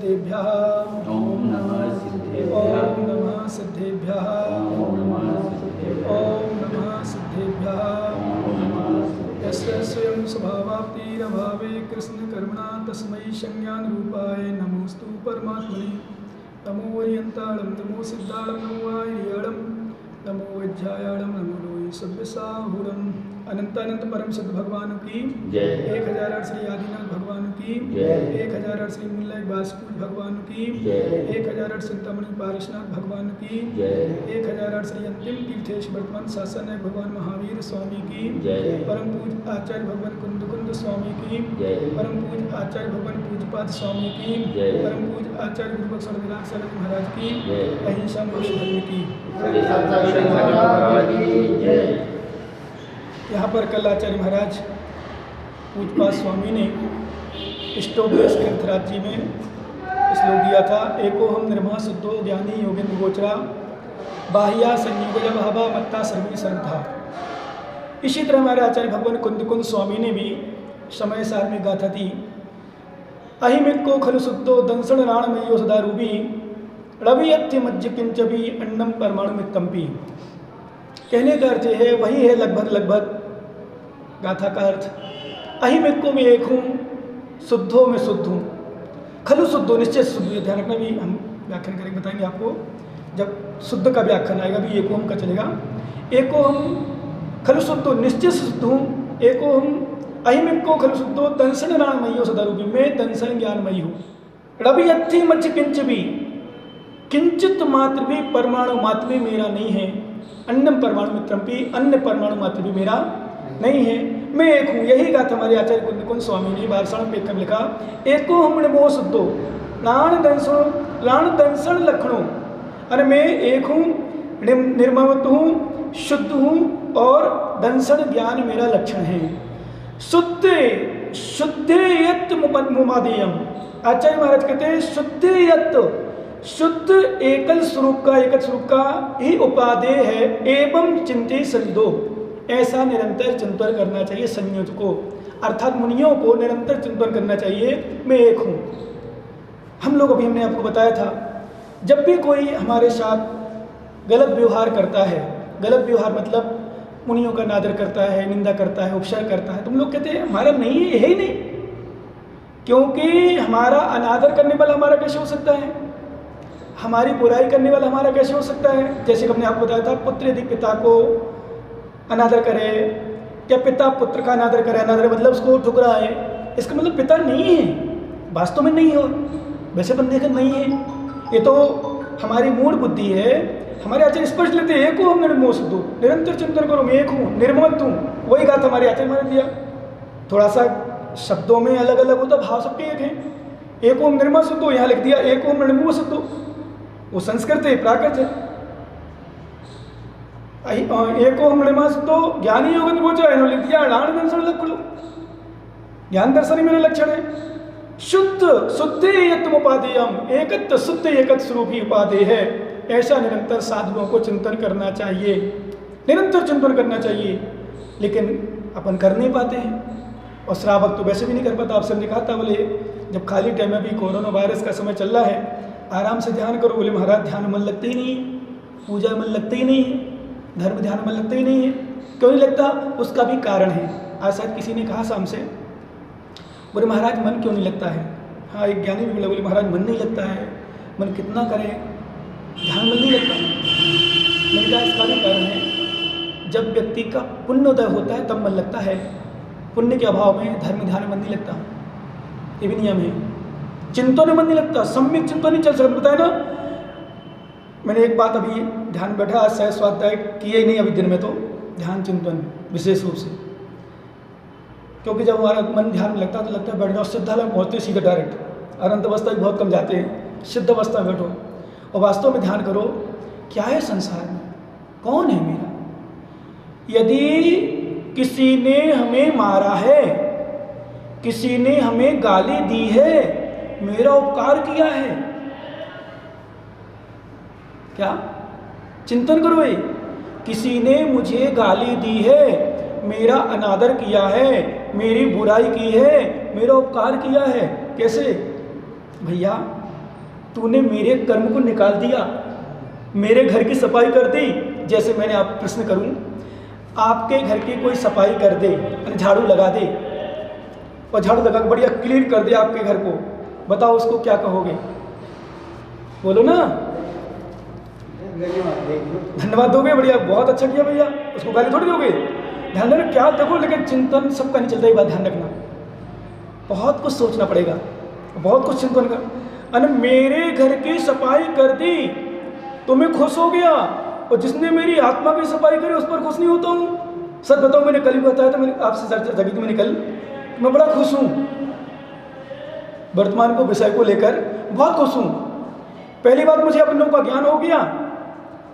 सिद्धेभ्यः ओम नमः सिद्धेभ्यः ओम नमः सिद्धेभ्यः ओम नमः सिद्धेभ्यः ओम नमः सिद्धेभ्यः ओम नमः सिद्धेभ्यः यस्य स्वयं स्वभावाप्तिरभावे कृष्णकर्मणा तस्मै संज्ञानरूपाय नमोस्तु परमात्मने। नमो वरियन्ताळं नमो सिद्धाळं नमो वायुयाळं नमो वैज्यायाळं नमो लोहि सभ्यसाहुरम्। अनंतानंत परम सिद्ध भगवान की जय। 1008 श्री आदिनाथ भगवान की जय। 1008 श्री मुल्ला बासपुर भगवान की जय। 1008 चिंतामणि पारिशनाथ भगवान की जय। 1008 श्री अंतिम तीर्थेश वर्तमान शासन है भगवान महावीर स्वामी की जय। परम पूज आचार्य भगवान कुंद स्वामी की जय। परम पूज आचार्य भगवान पूजपाद स्वामी की जय। परम पूज आचार्य गुरुबख्श विराट सरद महाराज की जय। अहिंसा मोक्ष धर्म की। यहाँ पर कल आचार्य महाराज पूजपाद स्वामी ने इष्टोपदेश तीर्थराज जी में श्लोक दिया था। एको हम निर्मह शुद्धो ज्ञानी योगेन्द्र गोचरा बाह्या संयोग भावा मत्ता सर्वी श्रद्धा। इसी तरह हमारे आचार्य भगवान कुंद स्वामी ने भी समय सार में गाथा थी। अहिमिको खलु शुद्धो दंसण राण मयो सदा रूपी रवि अत्य मज्ज किंचबी अन्नम परमाणु मित्तम्पी। कहने का अर्थ है वही है लगभग गाथा का अर्थ। अहिमिको में एक हूँ, शुद्धो में शुद्ध हूँ, खलु शुद्धो निश्चय शुद्ध। ध्यान रखना, भी हम व्याख्यान करेंगे, बताएंगे आपको जब शुद्ध का व्याख्यान आएगा भी एको हम का चलेगा। एको हम खलु शुद्धो निश्चय शुद्ध हूँ, एको हम अहिमिको खलु शुद्धो दंसन राणमयो सदारूपी। मैं दंसन ज्ञानमयी हूँ। रवि अत्थि मच्छ किंच भी, किंचित मात्र भी परमाणु मात्र भी मेरा नहीं है। अन्नम परमाणु मित्रम भी, अन्य परमाणु मात्र भी मेरा नहीं है। मैं एक हूँ। यही बात हमारे आचार्य कुंद स्वामी ने बारसण पे कब लिखा। एको हम मोह शुद्धो प्राण दंसण लक्षणों। अरे मैं एक हूँ, निर्ममत हूँ, शुद्ध हूँ और दंसण ज्ञान मेरा लक्षण है। शुद्धे यत् मुमादेयम। आचार्य महाराज कहते हैं शुद्धे यत्, शुद्ध एकल स्वरूप का ही उपादेय है। एवं चिंते संजो, ऐसा निरंतर चिंतन करना चाहिए संयोज को, अर्थात मुनियों को निरंतर चिंतन करना चाहिए। मैं एक हूँ। हम लोग अभी हमने आपको बताया था, जब भी कोई हमारे साथ गलत व्यवहार करता है, गलत व्यवहार मतलब मुनियों का अनादर करता है, निंदा करता है, उपचार करता है, तुम लोग कहते हैं हमारा नहीं है, ही नहीं। क्योंकि हमारा अनादर करने वाला हमारा कैसे हो सकता है, हमारी बुराई करने वाला हमारा कैसे हो सकता है। जैसे कि हमने आपको बताया था, पुत्र यदि पिता को अनादर करे या पिता पुत्र का अनादर करे, अनादर मतलब उसको ठुकराए, इसका मतलब पिता नहीं है, वास्तव में नहीं हो, वैसे बंदे का नहीं है। ये तो हमारी मूल बुद्धि है। हमारे आचार्य स्पष्ट लेते हैं, एको हम निर्मोह शुद्धो, निरंतर चिंतन करो, मैं एक हूँ, निर्ममत हूँ। वही बात हमारे आचार्य महाराज दिया। थोड़ा सा शब्दों में अलग अलग होता, भाव सबके एक है। एको हम निर्मह शुद्धो, यहाँ लिख दिया एको हम निर्मोह शुद्धो, वो संस्कृत है, प्राकृत है। एको हम निर्मह शुद्धो ज्ञानी योगेन्द्र गोचरा, इन्होंने लिख दिया राण दंसन लक्षण, ज्ञान दर्शन ही मेरा लक्षण है। शुद्धे यत्म उपादेयम, एकत्व शुद्ध एकत्व स्वरूप ही उपादेय है। ऐसा निरंतर साधुओं को चिंतन करना चाहिए, निरंतर चिंतन करना चाहिए, लेकिन अपन कर नहीं पाते हैं। और श्रावक तो वैसे भी नहीं कर पाता। आपसे हमने कहा था, बोले जब खाली टाइम में भी कोरोना वायरस का समय चल रहा है, आराम से ध्यान करो। बोले महाराज ध्यान मन लगता ही नहीं है, पूजा मन लगता ही नहीं है, धर्म ध्यान मन लगता ही नहीं है। क्यों नहीं लगता? उसका भी कारण है। आज शायद किसी ने कहा शाम से, बोले महाराज मन क्यों नहीं लगता है। हाँ, एक ज्ञानी भी बोले महाराज मन नहीं लगता है, मन कितना करे, ध्यान मन नहीं लगता। मैंने कहा इसका भी कारण है, जब व्यक्ति का पुण्योदय होता है तब मन लगता है, पुण्य के अभाव में धर्म ध्यान मन नहीं लगता। ये भी नियम है। चिंतन में मन नहीं लगता, सम्यक चिंतन नहीं चल सकता। बताया ना, मैंने एक बात अभी ध्यान बैठा, आज शायद स्वाध्याय किया ही नहीं अभी दिन में, तो ध्यान चिंतन विशेष रूप से, क्योंकि जब हमारा मन ध्यान में लगता है तो लगता है बैठ जाओ, सिद्ध में पहुँचते सीधे डायरेक्ट। अनंत अवस्था भी बहुत कम जाते हैं, सिद्ध अवस्था में बैठो और वास्तव में ध्यान करो, क्या है संसार में, कौन है मेरा। यदि किसी ने हमें मारा है, किसी ने हमें गाली दी है, मेरा उपकार किया है क्या? चिंतन करो। ये किसी ने मुझे गाली दी है, मेरा अनादर किया है, मेरी बुराई की है, मेरा उपकार किया है। कैसे भैया? तूने मेरे कर्म को निकाल दिया, मेरे घर की सफाई कर दी। जैसे मैंने आप प्रश्न करूं, आपके घर की कोई सफाई कर दे, झाड़ू लगा दे और झाड़ू लगा के बढ़िया क्लीन कर दे आपके घर को, बताओ उसको क्या कहोगे? बोलो ना, धन्यवाद दोगे, बढ़िया बहुत अच्छा किया भैया, उसको गाली थोड़ी दोगे। ध्यान देना क्या देखो, लेकिन चिंतन सबका नहीं चलता, एक बात ध्यान रखना, बहुत कुछ सोचना पड़ेगा, बहुत कुछ चिंतन कर। अरे मेरे घर की सफाई कर दी तो मैं खुश हो गया, और जिसने मेरी आत्मा की सफाई करी उस पर खुश नहीं होता हूँ। सच बताओ, मैंने कल ही बताया था, मैंने आपसे जगी थी मैंने कल, मैं बड़ा खुश हूँ, वर्तमान को विषय को लेकर बहुत खुश हूँ। पहली बात मुझे अपनों का ज्ञान हो गया,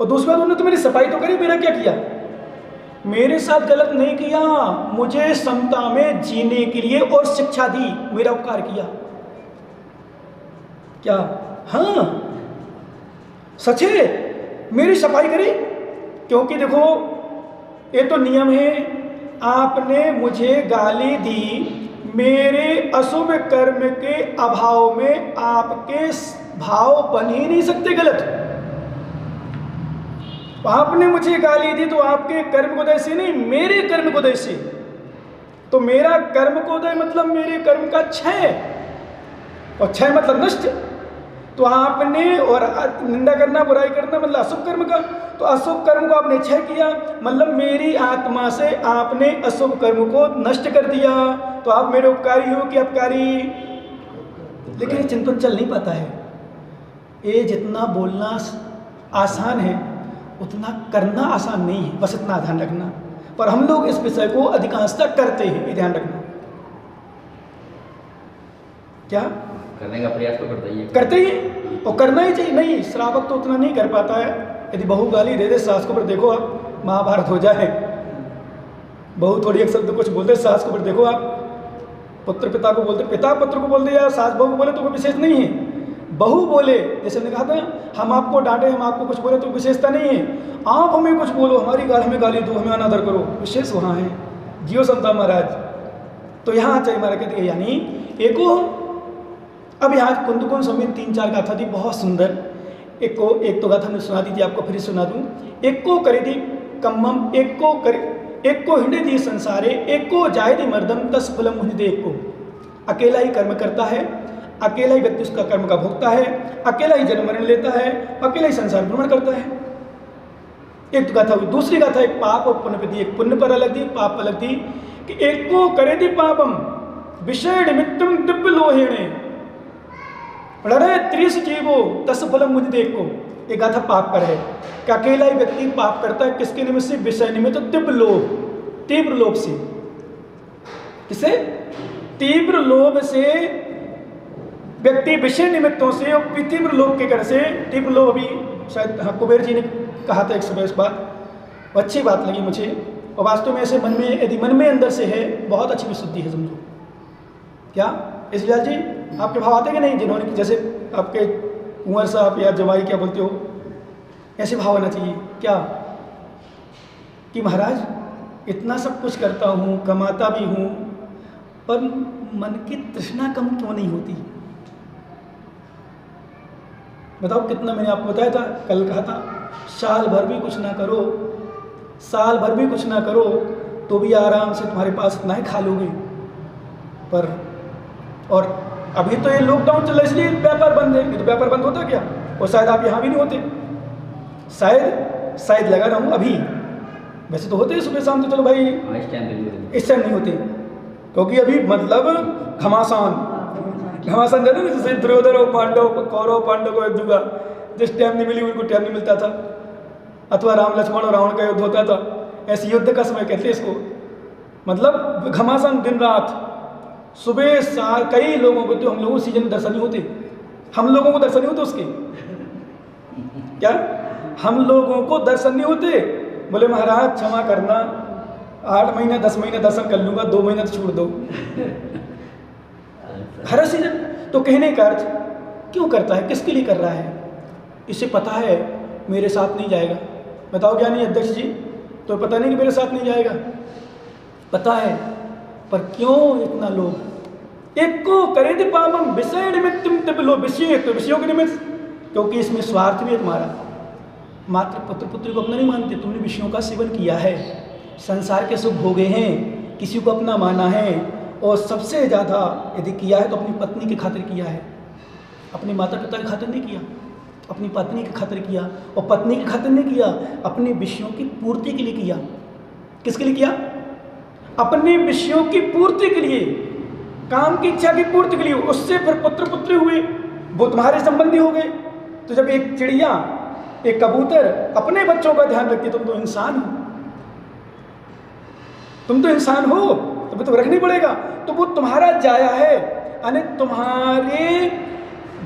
और दूसरी बात उन्होंने तो मेरी सफाई तो करी, मेरा क्या किया? मेरे साथ गलत नहीं किया, मुझे समता में जीने के लिए और शिक्षा दी, मेरा उपकार किया। क्या? हाँ सच है, मेरी सफाई करी। क्योंकि देखो ये तो नियम है, आपने मुझे गाली दी, मेरे अशुभ कर्म के अभाव में आपके भाव बन ही नहीं सकते गलत। आपने मुझे गाली दी तो आपके कर्मोदय से नहीं, मेरे कर्मोदय से। तो मेरा कर्मोदय मतलब मेरे कर्म का क्षय, और क्षय मतलब नष्ट। तो आपने, और निंदा करना बुराई करना मतलब अशुभ कर्म का, तो अशुभ कर्म को आपने क्षय किया, मतलब मेरी आत्मा से आपने अशुभ कर्म को नष्ट कर दिया। तो आप मेरे उपकारी हो कि अपकारी? लेकिन ये चिंतन चल नहीं पाता है। ये जितना बोलना आसान है उतना करना आसान नहीं है, बस इतना ध्यान रखना। पर हम लोग इस विषय को अधिकांशतः करते हैं, ये ध्यान रखना। क्या करने का प्रयास तो करता ही है, करते ही, और करना ही चाहिए। नहीं, श्रावक तो उतना नहीं कर पाता है। यदि बहू गाली दे दे सास को, पर देखो आप महाभारत हो जाए, बहू थोड़ी एक शब्द कुछ बोलते सास को, पर देखो आप पुत्र पिता को बोलते, पिता पुत्र को बोलते, या सास बहू को बोले तो कोई विशेष नहीं है। बहू बोले, जैसे हमने कहा था, हम आपको डांटे, हम आपको कुछ बोले तो विशेषता नहीं है। आप हमें कुछ बोलो, हमारी गाल हमें गाली दो, हमें अनादर करो, विशेष वहाँ है। जियो समता महाराज। तो यहाँ आचार्य महाराज कहते हैं, यानी एको, अब यहाँ कुंदकुन स्वामी 3-4 गाथा थी बहुत सुंदर। एक तो गाथा मैं सुना दी थी आपको, फिर सुना दूँ। एक को करी थी कम्मम, एक को हिंडे दी संसारे, एक को जाय दी मर्दम तस फलम मुनि दे। एक को अकेला ही कर्म करता है, अकेला ही व्यक्ति उसका कर्म का भोगता है, अकेला ही जन्म मरण लेता है, अकेला ही संसार भ्रमण करता है। एक तो गाथा हुई। दूसरी गाथा एक पाप और पुण्य पर थी, एक पुण्य पर अलग थी, पाप पर अलग थी। कि एक को करे थी पापम विषय निमित्तम दिव्य लोहेणे लड़े त्रिश जीवो तस फलम मुझ देख को। एक गाथा पाप पर है कि अकेला ही व्यक्ति पाप करता है, किसके निमित्त से? विषय निमित्त, तीव्र लोभ, तीव्र लोभ से। किसे? तीव्र लोभ से व्यक्ति विषय निमित्तों से और तीव्र लोभ के कारण से। तीव्र लोभ अभी शायद हाँ कुबेर जी ने कहा था एक समय, इस बात अच्छी बात लगी मुझे, और वास्तव में ऐसे मन में, यदि मन में अंदर से है, बहुत अच्छी विशुद्धि है, समझो। क्या इसलिए जी आपके भाव आते कि नहीं? जिन्होंने, जैसे आपके कुंवर साहब या जवाई क्या बोलते हो, ऐसे भाव आना चाहिए। क्या कि महाराज इतना सब कुछ करता हूँ, कमाता भी हूँ, पर मन की तृष्णा कम क्यों नहीं होती? बताओ कितना, मैंने आपको बताया था, कल कहा था, साल भर भी कुछ ना करो, साल भर भी कुछ ना करो तो भी आराम से तुम्हारे पास इतना ही खा लोगे। पर और अभी तो ये लॉकडाउन चल रहा है इसलिए व्यापार बंद है, नहीं तो व्यापार बंद होता क्या? और शायद आप यहाँ भी नहीं होते, शायद लगा रहा हूँ अभी। वैसे तो होते हैं सुबह शाम, तो चलो भाई इस टाइम नहीं होते, क्योंकि अभी मतलब घमासान जाना ना, जैसे दुर्योधन और पांडव, कौरव पांडव को युद्ध हुआ, जिस टाइम नहीं मिली उनको टाइम नहीं मिलता था, अथवा राम लक्ष्मण और रावण का युद्ध होता था, ऐसे युद्ध का समय कहते हैं इसको। मतलब घमासान, दिन रात, सुबह शाम। कई लोगों को तो, हम लोगों को सीजन में दर्शन नहीं होते, हम लोगों को दर्शन नहीं होते उसके। क्या हम लोगों को दर्शन नहीं होते? बोले महाराज क्षमा करना, 8 महीने 10 महीने दर्शन कर लूँगा, 2 महीने तो छोड़ दो। हर सीजन। तो कहने का अर्थ क्यों करता है, किसके लिए कर रहा है? इसे पता है मेरे साथ नहीं जाएगा। बताओ ज्ञानी अध्यक्ष जी, तो पता नहीं कि मेरे साथ नहीं जाएगा, पता है, पर क्यों इतना लोभ? एक को करे थे पापम विषय निमित्तम तिप लोभ, विषय तो विषयों के निमित्त क्योंकि इसमें स्वार्थ भी है तुम्हारा। मात्र पुत्र पुत्री को अपना नहीं मानते, तुमने विषयों का सेवन किया है, संसार के सुख भोगे हैं, किसी को अपना माना है, और सबसे ज़्यादा यदि किया है तो अपनी पत्नी की खातिर किया है, अपने माता पिता की खातिर नहीं किया, अपनी पत्नी की खातिर किया। और पत्नी की खातिर नहीं किया, अपने विषयों की पूर्ति के लिए किया। किसके लिए किया? अपने विषयों की पूर्ति के लिए, काम की इच्छा की पूर्ति के लिए। उससे फिर पुत्र पुत्री हुए, वो तुम्हारे संबंधी हो गए। तो जब एक चिड़िया, एक कबूतर अपने बच्चों का ध्यान रखती, तुम तो इंसान हो, तुम तो इंसान हो, तुम्हें तो रखनी पड़ेगा। तो वो तुम्हारा जाया है, यानी तुम्हारे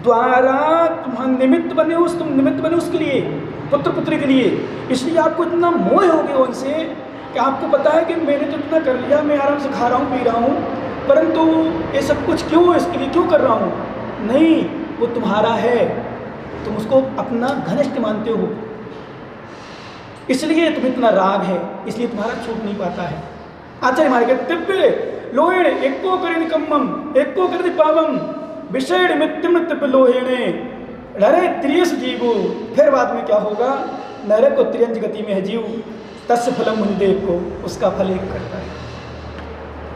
द्वारा तुम्हारा निमित्त बने हो, तुम निमित्त बने उसके लिए, पुत्र पुत्री के लिए। इसलिए आपको इतना मोह हो गया उनसे कि आपको पता है कि मैंने तो इतना कर लिया, मैं आराम से खा रहा हूँ, पी रहा हूँ, परंतु ये सब कुछ क्यों, इसके लिए क्यों कर रहा हूँ? नहीं, वो तुम्हारा है, तुम उसको अपना घनिष्ठ मानते हो, इसलिए तुम्हें इतना राग है, इसलिए तुम्हारा छूट नहीं पाता है। आचार्य हमारे कहते तिब्बे लोहेण एको करि निकम्मम एको करि पावम विषय मित्यम तिब्ब लोहेणे नरे त्रियस जीवो। फिर बाद में क्या होगा? नरक को त्रियंज गति में है जीव, तस्य फलम मुनिदेव को, उसका फल एक करता है।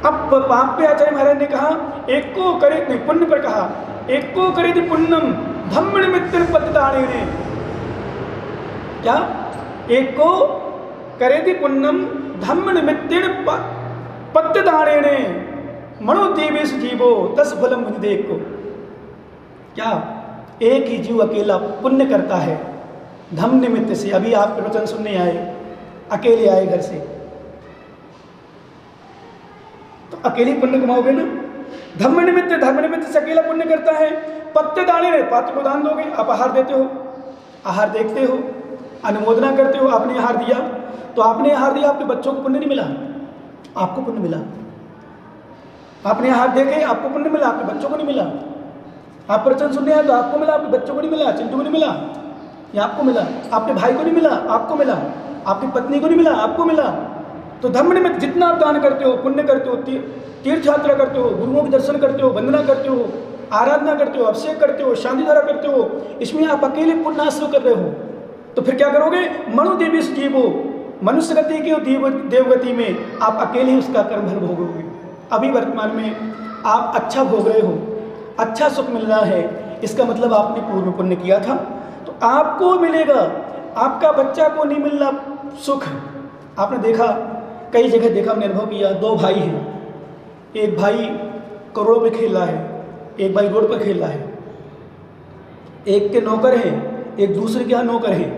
अब पाप पे आचार्य महाराज ने कहा एको करे, नहीं पुण्य पर कहा एको करे पुण्यम धम्म निमित्त पतिदानेने। क्या? एको करे पुण्यम धम्म निमित्तेन पतिदानेने मनोदेवेश जीवो तस फलम मुनिदेव को। क्या? एक ही जीव अकेला पुण्य करता है धम्म निमित्त से। अभी आप प्रवचन सुनने आए, अकेले आए घर से, तो अकेले पुण्य कमाओगे ना। धर्म निमित्त से अकेला पुण्य करता है। पत्ते दाने रहे, पात्र को दान दोगे, आप आहार देते हो, आहार देखते हो, अनुमोदना करते हो, आपने आहार दिया, तो आपने आहार दिया, आपके बच्चों को पुण्य नहीं मिला, आपको पुण्य मिला। आपने आहार देखे, आपको पुण्य मिला, आपके बच्चों को नहीं मिला। आप प्रवचन सुनने आए तो आपको मिला, आपके बच्चों को नहीं मिला, चिंटू को नहीं मिला, या आपको मिला, आपके भाई को नहीं मिला, आपको मिला, आपकी पत्नी को नहीं मिला, आपको मिला। तो धर्म निमित्त जितना आप दान करते हो, पुण्य करते हो, तीर्थ यात्रा करते हो, गुरुओं के दर्शन करते हो, वंदना करते हो, आराधना करते हो, अभिषेक करते हो, शांति धारा करते हो, इसमें आप अकेले पुण्याश्रय कर रहे हो। तो फिर क्या करोगे? मनुदेवेश जीवो, मनुष्य गति की देवगति में आप अकेले ही उसका कर्म फल भोगोगे। अभी वर्तमान में आप अच्छा भोग रहे हो, अच्छा सुख मिल रहा है, इसका मतलब आपने पूर्व पुण्य किया था, तो आपको मिलेगा, आपका बच्चा को नहीं मिल रहा सुख। आपने देखा, कई जगह देखा, हमने अनुभव किया, दो भाई हैं, एक भाई करोड़ों में खेल रहा है, एक भाई रोड पर खेल रहा है, एक के नौकर हैं, एक दूसरे के यहाँ नौकर हैं।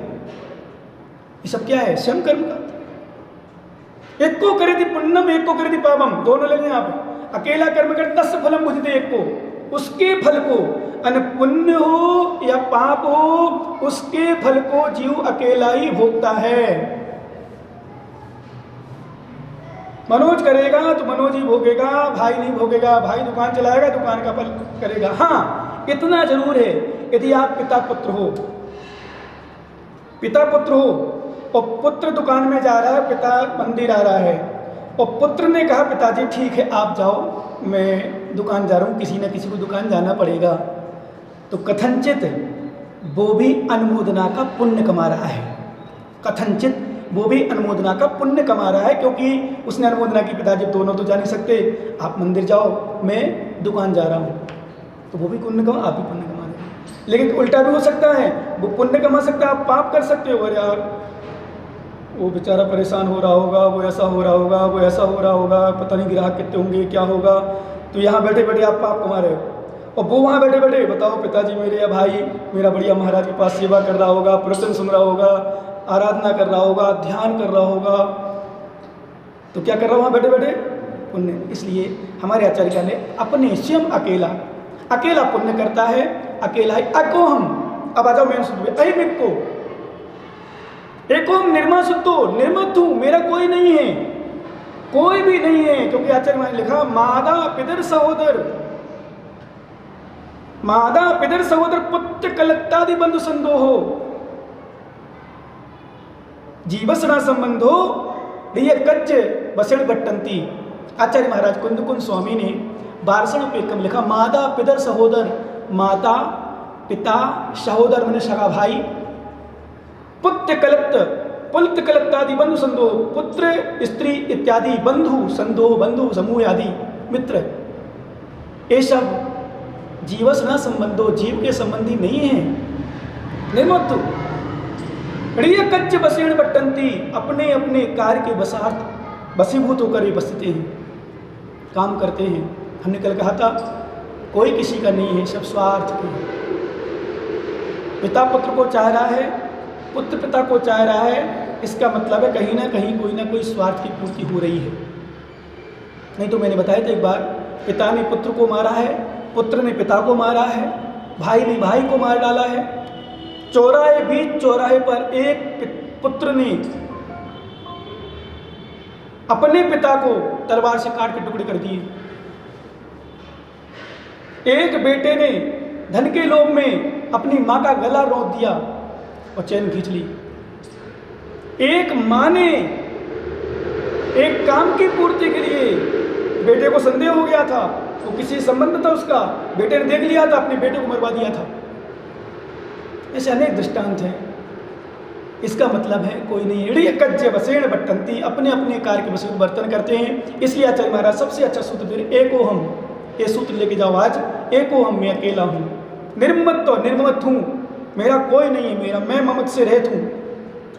ये सब क्या है? स्वयं कर्म का। एक को करे थी पुण्यम, एक को करे थी पापम, दोनों लगे आप। अकेला कर्म कर तस्य फलम बुझते, एक को, उसके फल को, अन पुण्य हो या पाप हो, उसके फल को जीव अकेला ही भोगता है। मनोज करेगा तो मनोज ही भोगेगा, भाई नहीं भोगेगा। भाई दुकान चलाएगा, दुकान का फल करेगा। हाँ, इतना जरूर है, यदि आप पिता पुत्र हो, पिता पुत्र हो और पुत्र दुकान में जा रहा है, पिता मंदिर आ रहा है, और पुत्र ने कहा पिताजी ठीक है आप जाओ, मैं दुकान जा रहा हूँ, किसी न किसी को दुकान जाना पड़ेगा, तो कथनचित वो भी अनुमोदना का पुण्य कमा रहा है। कथनचित वो भी अनुमोदना का पुण्य कमा रहा है, क्योंकि उसने अनुमोदना की पिताजी दोनों तो जा नहीं सकते, आप मंदिर जाओ, मैं दुकान जा रहा हूँ, तो वो भी पुण्य कमा, आप भी पुण्य कमा रहे हैं। लेकिन उल्टा भी हो सकता है, वो पुण्य कमा सकता है, आप पाप कर सकते हो। अरे यार वो बेचारा परेशान हो रहा होगा, वो ऐसा हो रहा होगा, वो ऐसा हो रहा होगा, पता नहीं ग्राहक कितने होंगे, क्या होगा, तो यहाँ बैठे बैठे आप पाप कमा रहे हो। और वो वहाँ बैठे बैठे बताओ पिताजी मेरे या भाई मेरा बढ़िया महाराज के पास सेवा कर रहा होगा, प्रवचन सुन रहा होगा, आराधना कर रहा होगा, ध्यान कर रहा होगा, तो क्या कर रहा वहाँ बैठे बैठे? पुण्य। इसलिए हमारे आचार्य ने अपने स्वयं अकेला पुण्य करता है, अकेला ही। अको हम, अब आ जाओ मेन शुद्ध, अहिमिक को, एकोम निर्मा शुद्धो, निर्मत हूँ, मेरा कोई नहीं है, कोई भी नहीं है। क्योंकि आचार्य ने लिखा मादा पितर सहोदर, मादा पितर सहोदर पुत्र कलत्तादि बंधु संदोहो जीवसना संबंधो ये कच्च बसड़ बट्टंती। आचार्य महाराज कुंद स्वामी ने बारसण पे कम लिखा मादा पितर सहोदर, माता पिता, सहोदर मैंने सगा भाई, पुत्र कलक्त, पुत्र कलक्त आदि बंधु संदो, पुत्र स्त्री इत्यादि बंधु संदो, बंधु समूह आदि मित्र, ये सब जीवस न संबंधो, जीव के संबंधी नहीं है। निर्मत्तु प्रिय कच्च बसेण बट्टंती, अपने अपने कार्य के वशार्थ वशीभूत होकर बसते हैं, काम करते हैं। हमने कल कहा था कोई किसी का नहीं है, सब स्वार्थ के। पिता पुत्र को चाह रहा है, पुत्र पिता को चाह रहा है, इसका मतलब है कहीं ना कोई स्वार्थ की पूर्ति हो रही है। नहीं तो मैंने बताया था एक बार, पिता ने पुत्र को मारा है, पुत्र ने पिता को मारा है, भाई ने भाई को मार डाला है। बीच चौराहे पर एक पुत्र ने अपने पिता को तलवार से काट के टुकड़े कर दिए। एक बेटे ने धन के लोभ में अपनी मां का गला रोक दिया और चैन खींच ली। एक मां ने एक काम की पूर्ति के लिए, बेटे को संदेह हो गया था, वो किसी संबंध था उसका, बेटे ने देख लिया था, अपने बेटे को मरवा दिया था। ऐसे अनेक दृष्टांत हैं। इसका मतलब है कोई नहीं। ऋण कज्य बसेण बट्टंती, अपने अपने कार्य के वश बर्तन करते हैं। इसलिए आचार्य महाराज सबसे अच्छा सूत्र फिर एको हम, ये सूत्र लेके जाओ आज। एको हम, मैं अकेला हूँ। निर्मत तो निर्मत हूँ, मेरा कोई नहीं है, मेरा मैं ममत से रहित हूँ।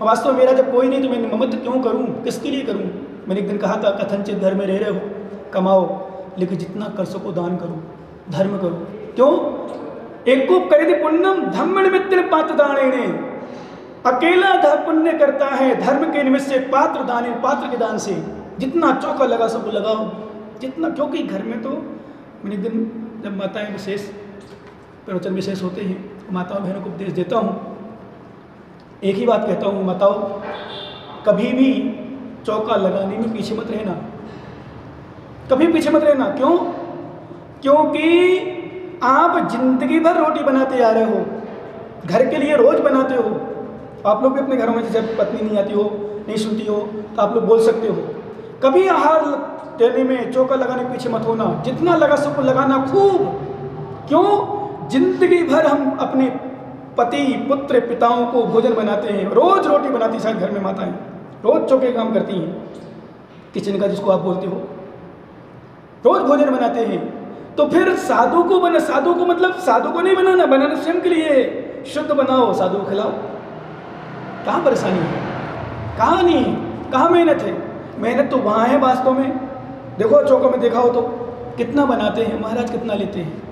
वास्तव में मेरा जब कोई नहीं तो मैं ममत क्यों करूँ, किसके लिए करूँ। मैंने एक दिन कहा था, कथनचित घर में रह रहे हो, कमाओ, लेकिन जितना कर सको दान करो, धर्म करो। क्यों? एको करित पुण्यम धम्म मित्र पात्र दाने, अकेला पुण्य करता है धर्म के निमित्त से, पात्र दाने, पात्र के दान से। जितना चौका लगा सबको लगाओ, जितना, क्योंकि घर में तो मैंने दिन जब माताएं विशेष प्रवचन विशेष होते हैं, माताओं बहनों को उपदेश देता हूँ, एक ही बात कहता हूँ, माताओं कभी भी चौका लगाने में पीछे मत रहना, कभी पीछे मत रहना। क्यों? क्योंकि आप जिंदगी भर रोटी बनाते आ रहे हो, घर के लिए रोज बनाते हो। आप लोग भी अपने घरों में जैसे पत्नी नहीं आती हो, नहीं सुनती हो, तो आप लोग बोल सकते हो। कभी आहार देने में चौका लगाने के पीछे मत होना, जितना लगा सबको लगाना खूब। क्यों? जिंदगी भर हम अपने पति पुत्र पिताओं को भोजन बनाते हैं, रोज रोटी बनाती शायद घर में माताएं, रोज चौके काम करती हैं, किचन का जिसको आप बोलते हो, रोज भोजन बनाते हैं। तो फिर साधु को मतलब साधु को नहीं बनाना, बनाना स्वयं के लिए। शुद्ध बनाओ, साधु को खिलाओ। कहाँ परेशानी है, कहाँ नहीं है, कहाँ मेहनत है। मेहनत तो वहाँ है वास्तव में। देखो चौकों में देखा हो तो कितना बनाते हैं महाराज, कितना लेते हैं।